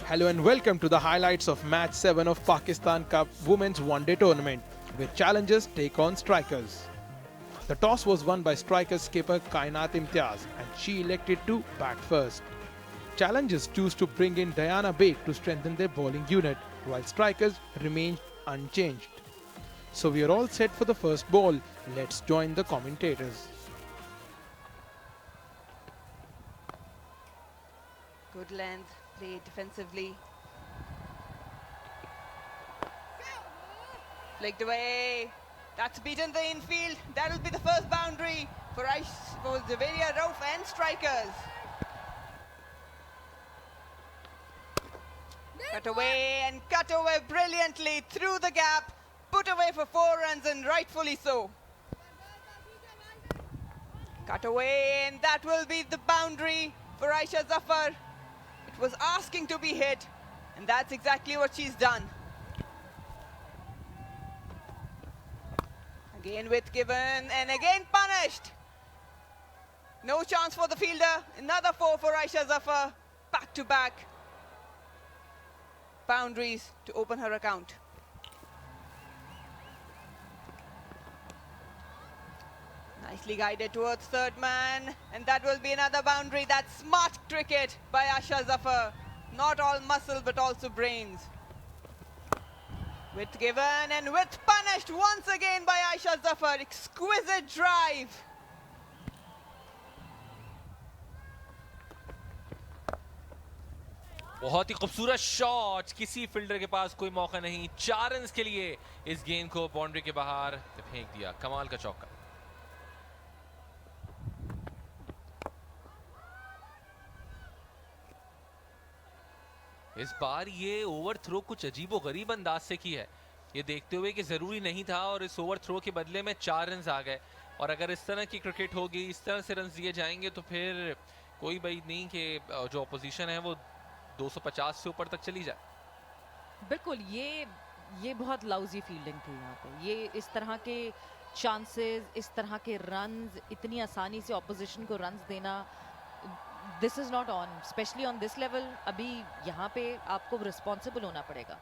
Hello and welcome to the highlights of Match 7 of Pakistan Cup Women's One-Day Tournament, where challengers take on strikers. The toss was won by striker skipper Kainat Imtiaz and she elected to bat first. Challengers choose to bring in Diana Baig to strengthen their bowling unit, while strikers remained unchanged. So we are all set for the first ball. Let's join the commentators. Good length, played defensively. Flicked away. That's beaten the infield. That'll be the first boundary for Zaveria Rauf and strikers. Cut away and cut away brilliantly through the gap. Put away for 4 runs and rightfully so. Cut away and that will be the boundary for Aisha Zafar. It was asking to be hit and that's exactly what she's done. Again with given and again punished. No chance for the fielder. Another 4 for Aisha Zafar. Back to back boundaries to open her account. Nicely guided towards third man, and that will be another boundary. That's smart cricket by Aisha Zafar. Not all muscle but also brains. With given and with punished once again by Aisha Zafar. Exquisite drive. बहुत ही खूबसूरत shot, किसी fielder के पास कोई मौका नहीं। 4 runs के लिए इस गेंद को बाउंड्री के बाहर फेंक दिया। कमाल का चौका। इस बार ये ओवर थ्रो कुछ अजीबोगरीब अंदाज से की है, ये देखते हुए कि जरूरी नहीं था और इस ओवर थ्रो के बदले में 4 रन्स आ गए। और अगर इस तरह की क्रिकेट होगी, इस तरह से रन्स दिए जाएंगे तो फिर कोई बात नहीं कि जो अपोजिशन है वो 250 से ऊपर तक चली जाए। बिल्कुल, ये बहुत लाउजी फील्डिंग थी यहाँ पे। ये इस तरह के चांसेस, इस तरह के रन्स, इतनी आसानी से ऑपोजिशन को रन्स देना, this is not on, specially on this level. अभी यहाँ पे आपको रिस्पॉन्सिबल होना पड़ेगा।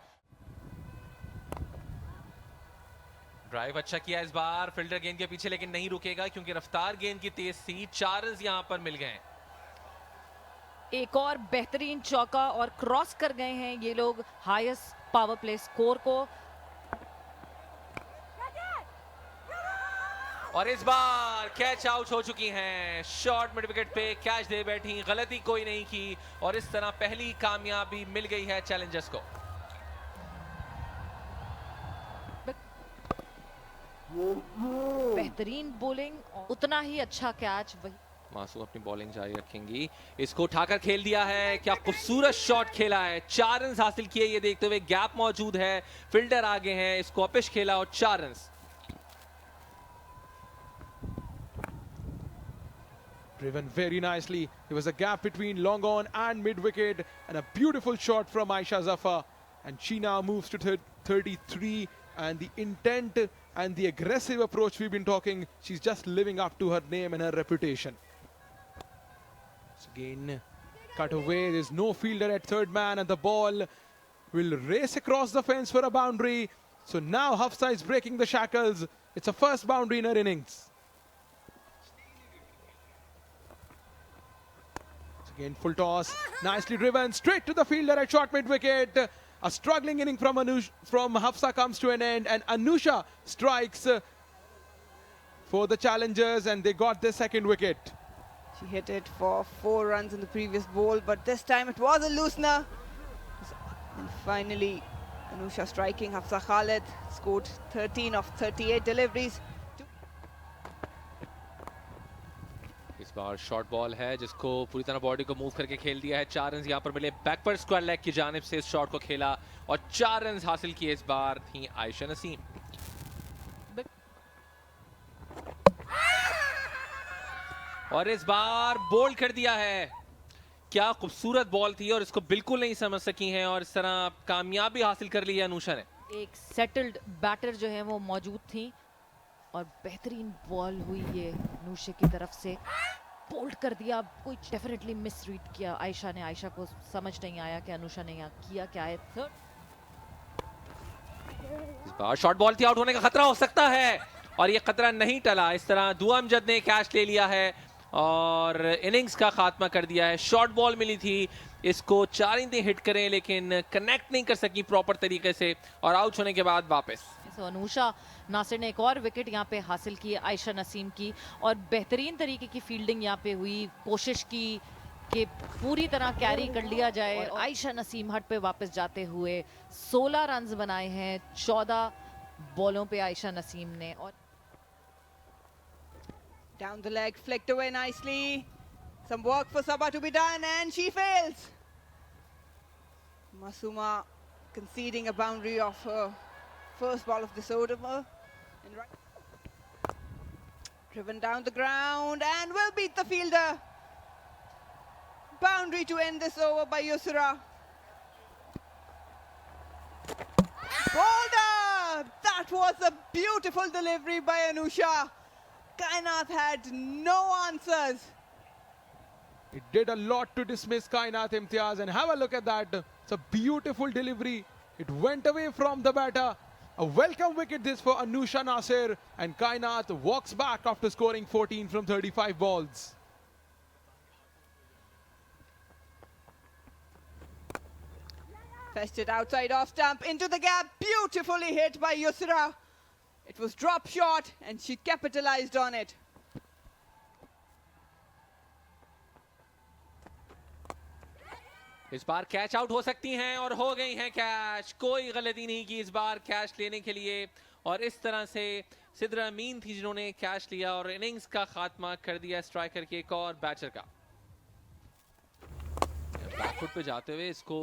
ड्राइव अच्छा किया इस बार, फील्डर गेंद के पीछे लेकिन नहीं रुकेगा क्योंकि रफ्तार गेंद की तेज थी। 4 रन्स यहाँ पर मिल गए। एक और बेहतरीन चौका और क्रॉस कर गए हैं ये लोग हाईएस्ट पावर प्ले स्कोर को। और इस बार कैच आउट हो चुकी हैं। शॉर्ट मिड विकेट पे कैच दे बैठी, गलती कोई नहीं की और इस तरह पहली कामयाबी मिल गई है चैलेंजर्स को। बेहतरीन बॉलिंग, उतना ही अच्छा कैच। वही मासूम अपनी बॉलिंग जारी रखेंगी। इसको उठाकर खेल दिया है, क्या खूबसूरत शॉट खेला है। 4 रन्स हासिल किए, ये देखते हुए गैप मौजूद है, फील्डर आगे हैं, इसको अपिश खेला और 4 runs. Driven very nicely. There was a gap between long on and mid wicket and a beautiful shot from Aisha Zafar. And she now moves to 33 and the intent and the aggressive approach we've been talking, she's just living up to her name and her reputation. So again, cut away. There's no fielder at third man and the ball will race across the fence for a boundary. So now Hafsa is breaking the shackles. It's a first boundary in her innings. Again, full toss, nicely driven, straight to the fielder at short mid-wicket. A struggling inning from Hafsa comes to an end and Anusha strikes for the challengers and they got their second wicket. She hit it for 4 runs in the previous ball, but this time it was a loosener. And finally, Anusha striking. Hafsa Khalid scored 13 of 38 deliveries. इस बार short ball है जिसको पूरी तरह body को move करके खेल दिया है। 4 रन्स यहाँ पर मिले, बैक पर स्क्वायर लेग की जानिब से इस शॉट को खेला और 4 रन्स हासिल किए। इस बार थी आयशा नसीम। और इस बार बोल्ड कर दिया है। क्या खूबसूरत बॉल थी और इसको बिल्कुल नहीं समझ सकी हैं और इस तरह कामयाबी हासिल कर ली है अनुषा ने। एक सेटल्ड बैटर जो है वो मौजूद थी और बेहतरीन बॉल हुई ये नूशे की तरफ से। बोल्ड कर दिया, कोई डेफिनेटली मिस रीड किया आयशा ने। आयशा को समझ नहीं आया कि अनुषा ने यहाँ किया क्या है। थर्ड इस बार शॉर्ट बॉल थी, आउट होने का खतरा हो सकता है और ये खतरा नहीं टला। इस तरह दुआ अमजद ने कैच ले लिया है और इनिंग्स का खात्मा कर दिया है। शॉर्ट बॉल मिली थी, इसको 4 इंच हिट करें लेकिन कनेक्ट नहीं कर सकी प्रॉपर तरीके से और आउट होने के बाद वापस। अनुषा नासिर ने एक और विकेट यहाँ पे हासिल की आयशा नसीम की और बेहतरीन तरीके की फील्डिंग यहाँ पे हुई। कोशिश की कि पूरी तरह कैरी कर लिया जाए और आयशा नसीम हट पे वापस जाते हुए 16 रन्स बनाए हैं 14 बॉलों पे आयशा नसीम ने। और Down the leg, flicked away nicely. Some work for Sabah to be done, and she fails. Masuma conceding a boundary of her first ball of this over. And driven down the ground and will beat the fielder. Boundary to end this over by Yusra. Holder! That was a beautiful delivery by Anusha. Kainath had no answers. It did a lot to dismiss Kainath Imtiaz, and have a look at that. It's a beautiful delivery. It went away from the batter. A welcome wicket this for Anusha Nasir, and Kainath walks back after scoring 14 from 35 balls. Fetched it outside off stump into the gap. Beautifully hit by Yusra. It was drop shot and she capitalized on it. इस बार catch out हो सकती हैं और हो गई हैं catch. कोई गलती नहीं की इस बार कैच लेने के लिए और इस तरह से सिद्रा अमीन थी जिन्होंने कैच लिया और इनिंग्स का खात्मा कर दिया स्ट्राइकर के एक और बैटर का। बैकफुट पे जाते हुए इसको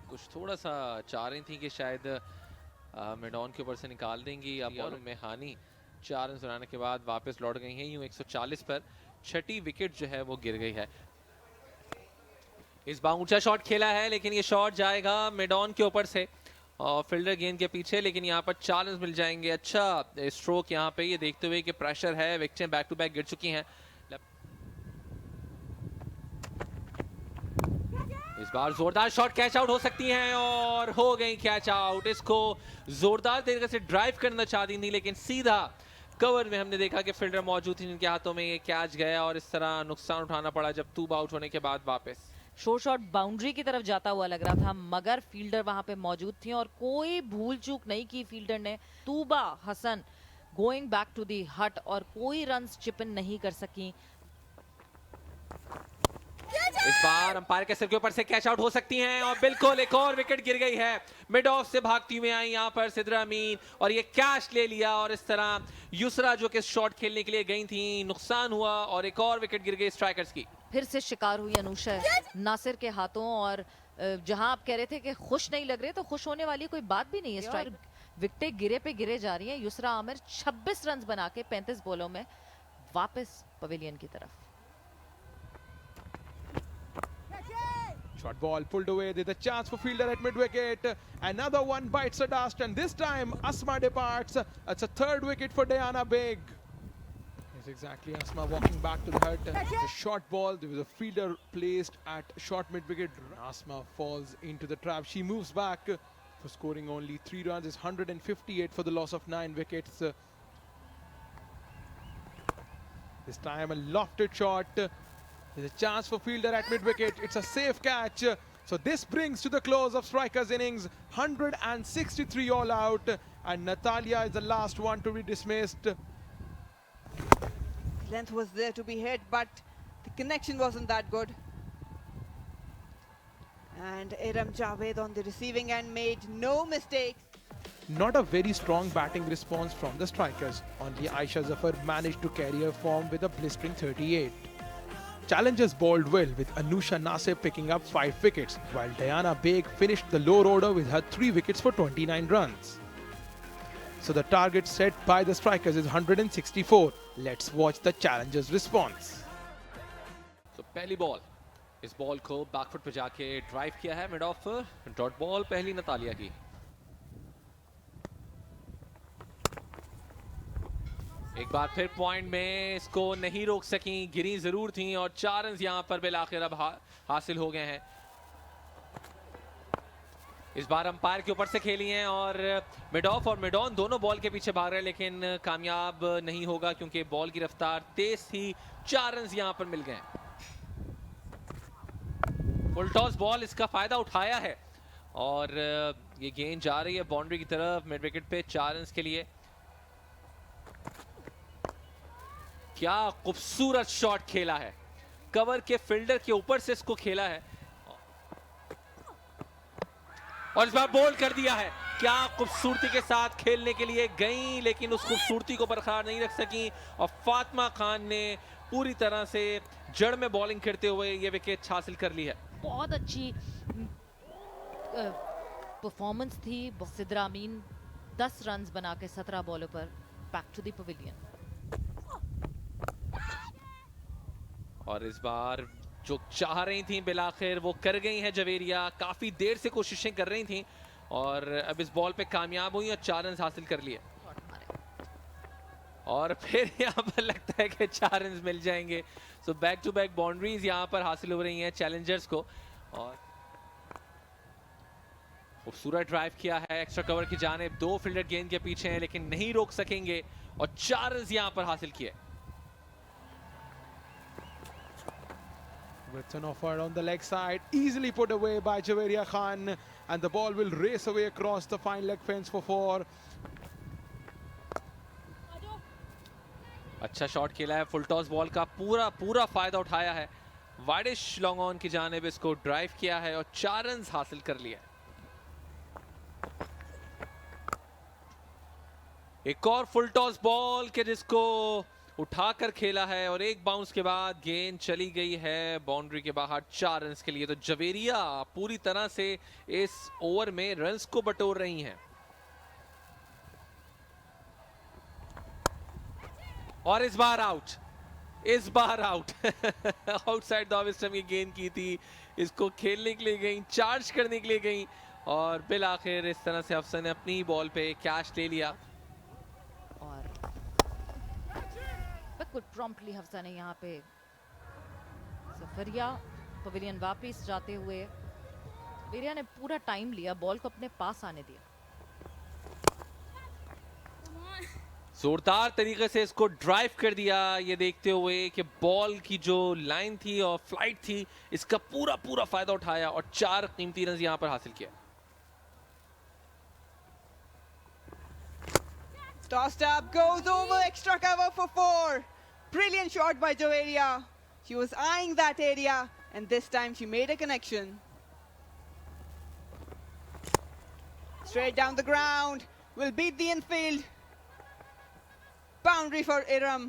कुछ थोड़ा सा चाह रही थी कि शायद मिड ऑन के ऊपर से निकाल देंगी। अब और में हानि 4 रन बनाने के बाद वापस लौट गई हैं। यूं 140 पर छठी विकेट जो है वो गिर गई है। इस बार ऊंचा शॉट खेला है लेकिन ये शॉट जाएगा मिड ऑन के ऊपर से और फील्डर गेंद के पीछे, लेकिन यहाँ पर 4 रन मिल जाएंगे। अच्छा स्ट्रोक यहाँ पे, ये देखते हुए कि प्रेशर है, विकेटें बैक टू बैक गिर चुकी हैं। इस बार जोरदार शॉट कैच आउट हो सकती हैं और हो गई कैच आउट। इसको जोरदार तरीके से ड्राइव करना चाहती थी लेकिन सीधा कवर में हमने देखा कि फील्डर मौजूद थी जिनके हाथों में ये कैच गया और इस तरह नुकसान उठाना पड़ा जब तूब आउट होने के बाद वापस। शोर शॉट बाउंड्री की तरफ जाता हुआ लग रहा था मगर फील्डर वहां पे मौजूद थी और कोई भूल चूक नहीं की फील्डर ने। Tuba Hassan going back to the hut और कोई रन्स चिप इन नहीं कर सकी। इस बार अंपायर के सिर के ऊपर से कैच आउट हो सकती हैं और बिल्कुल एक और विकेट गिर गई है। मिड ऑफ से भागती हुई आई यहाँ पर सिद्रा अमीन और ये कैच ले लिया और इस तरह यूसरा जो कि शॉट खेलने के लिए गई थी नुकसान हुआ और एक और विकेट गिर गई स्ट्राइकर्स की। फिर से शिकार हुई अनुषा नासिर के हाथों और जहां आप कह रहे थे कि खुश नहीं लग रहे तो खुश होने वाली कोई बात भी नहीं है। स्ट्राइक विकेटें गिरे पे गिरे जा रही हैं। युसरा आमिर 26 रन बना के 35 बॉलों में वापस पवेलियन की तरफ। Short ball pulled away. There's a chance for fielder at mid wicket. Another one bites the dust, and this time Asma departs. It's a third wicket for Diana Beg. Yes, exactly. Asma walking back to the hut. The short ball. There was a fielder placed at short mid wicket. Asma falls into the trap. She moves back for scoring only 3 runs. It's 158 for the loss of 9 wickets. This time a lofted shot. There's a chance for fielder at mid-wicket. It's a safe catch. So this brings to the close of strikers innings. 163 all out. And Natalia is the last one to be dismissed. Length was there to be hit, but the connection wasn't that good. And Iram Javed on the receiving end made no mistakes. Not a very strong batting response from the strikers. Only Aisha Zafar managed to carry her form with a blistering 38. Challengers bowled well with Anusha Nasir picking up 5 wickets, while Diana Beg finished the lower order with her 3 wickets for 29 runs. So the target set by the strikers is 164. Let's watch the challengers' response. तो पहली ball, इस ball को back foot पे जाके drive किया है mid of dot ball पहली Natalia की। एक बार फिर पॉइंट में इसको नहीं रोक सकी, गिरी जरूर थी और 4 रन यहां पर बिल आखिर अब हासिल हो गए हैं। इस बार अंपायर के ऊपर से खेली हैं और मिड ऑफ और मिड ऑन दोनों बॉल के पीछे भाग रहे हैं, लेकिन कामयाब नहीं होगा क्योंकि बॉल की रफ्तार तेज थी। 4 रन यहां पर मिल गए। फुल टॉस बॉल इसका फायदा उठाया है और ये गेंद जा रही है बाउंड्री की तरफ मिड विकेट पे 4 रन के लिए। क्या खूबसूरत शॉट खेला है, कवर के फील्डर के ऊपर से इसको खेला है और इस बार बोल्ड कर दिया है। क्या खूबसूरती के साथ खेलने के लिए गई, लेकिन उस खूबसूरती को बरकरार नहीं रख सकी और फातिमा खान ने पूरी तरह से जड़ में बॉलिंग करते हुए ये विकेट हासिल कर ली है। बहुत अच्छी परफॉर्मेंस थी। सिद्रा अमीन 10 रन बना के 17 बॉलों पर बैक टू द पवेलियन। और इस बार जो चाह रही थी बिलाखिर वो कर गई हैं जवेरिया। काफी देर से कोशिशें कर रही थी और अब इस बॉल पे कामयाब हुई और 4 रन हासिल कर लिए और फिर यहाँ पर लगता है कि 4 रन मिल जाएंगे। So back to back boundaries यहाँ पर हासिल हो रही हैं चैलेंजर्स को और खूबसूरत ड्राइव किया है एक्स्ट्रा कवर की जानिब। 2 फील्डर गेंद के पीछे हैं लेकिन नहीं रोक सकेंगे और 4 रन यहाँ पर हासिल किए। With an offer on the leg side, easily put away by Javeria Khan, and the ball will race away across the fine leg fence for 4. अच्छा शॉट खेला है, फुल टॉस बॉल का पूरा फायदा उठाया है। वाइडिश लॉन्ग ऑन की जानिब इसको ड्राइव किया है और 4 रन हासिल कर लिया। एक और फुल टॉस बॉल के जिसको उठाकर खेला है और एक बाउंस के बाद गेंद चली गई है बाउंड्री के बाहर 4 रन के लिए। तो जवेरिया पूरी तरह से इस ओवर में रन्स को बटोर रही हैं और इस बार out outside the off stump की गेंद की थी, इसको खेलने के लिए गई, चार्ज करने के लिए गई और बिल आखिर इस तरह से अफसर ने अपनी ही बॉल पे कैच ले लिया। और बिल्कुल प्रॉम्प्टली हफ्सा ने यहाँ पे सफरिया पवेलियन वापस जाते हुए सफरिया ने पूरा टाइम लिया, बॉल को अपने पास आने दिया। जोरदार तरीके से इसको ड्राइव कर दिया, ये देखते हुए कि बॉल की जो लाइन थी और फ्लाइट थी इसका पूरा फायदा उठाया और 4 कीमती रन यहां पर हासिल किया। Tossed up, goes over, extra cover for 4. Brilliant shot by Javeria. She was eyeing that area and this time she made a connection. Straight down the ground, will beat the infield. Boundary for Iram.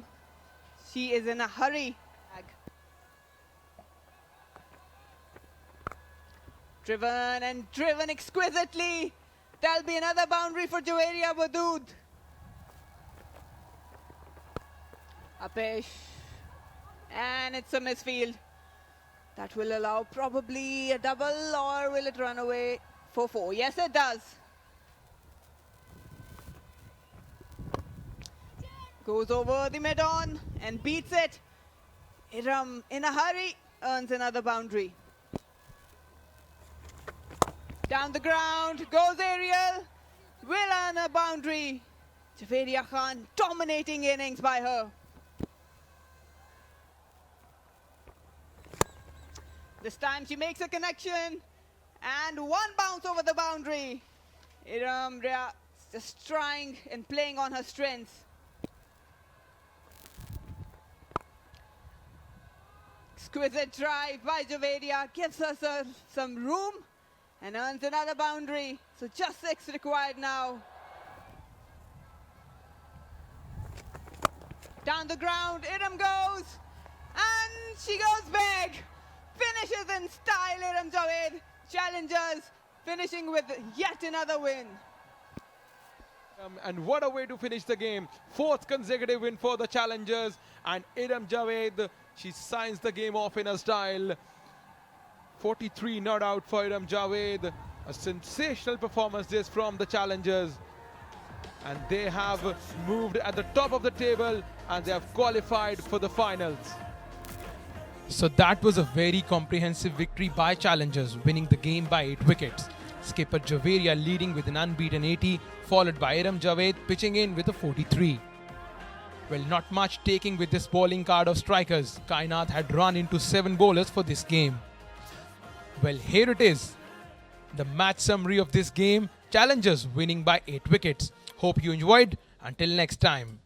She is in a hurry. Driven exquisitely. There'll be another boundary for Javeria Wadood. Apesh. And it's a misfield. That will allow probably a double, or will it run away for 4? Yes, it does. Goes over the mid-on and beats it. Iram, in a hurry, earns another boundary. Down the ground, goes aerial, will earn a boundary. Javeria Khan, dominating innings by her. This time she makes a connection and one bounce over the boundary. Iram Ria just trying and playing on her strengths. Exquisite drive by Javeria, gives her some room and earns another boundary. So just 6 required now. Down the ground, Iram goes and she goes big. Finishes in style, Iram Javed. Challengers finishing with yet another win. And what a way to finish the game. 4th consecutive win for the challengers. And Iram Javed, she signs the game off in a style. 43 not out for Iram Javed. A sensational performance this from the challengers. and they have moved at the top of the table and they have qualified for the finals. So that was a very comprehensive victory by challengers, winning the game by 8 wickets. Skipper Javeria leading with an unbeaten 80, followed by Iram Javed pitching in with a 43. Well, not much taking with this bowling card of strikers. Kainath had run into 7 bowlers for this game. Well, here it is. The match summary of this game. Challengers winning by 8 wickets. Hope you enjoyed. Until next time.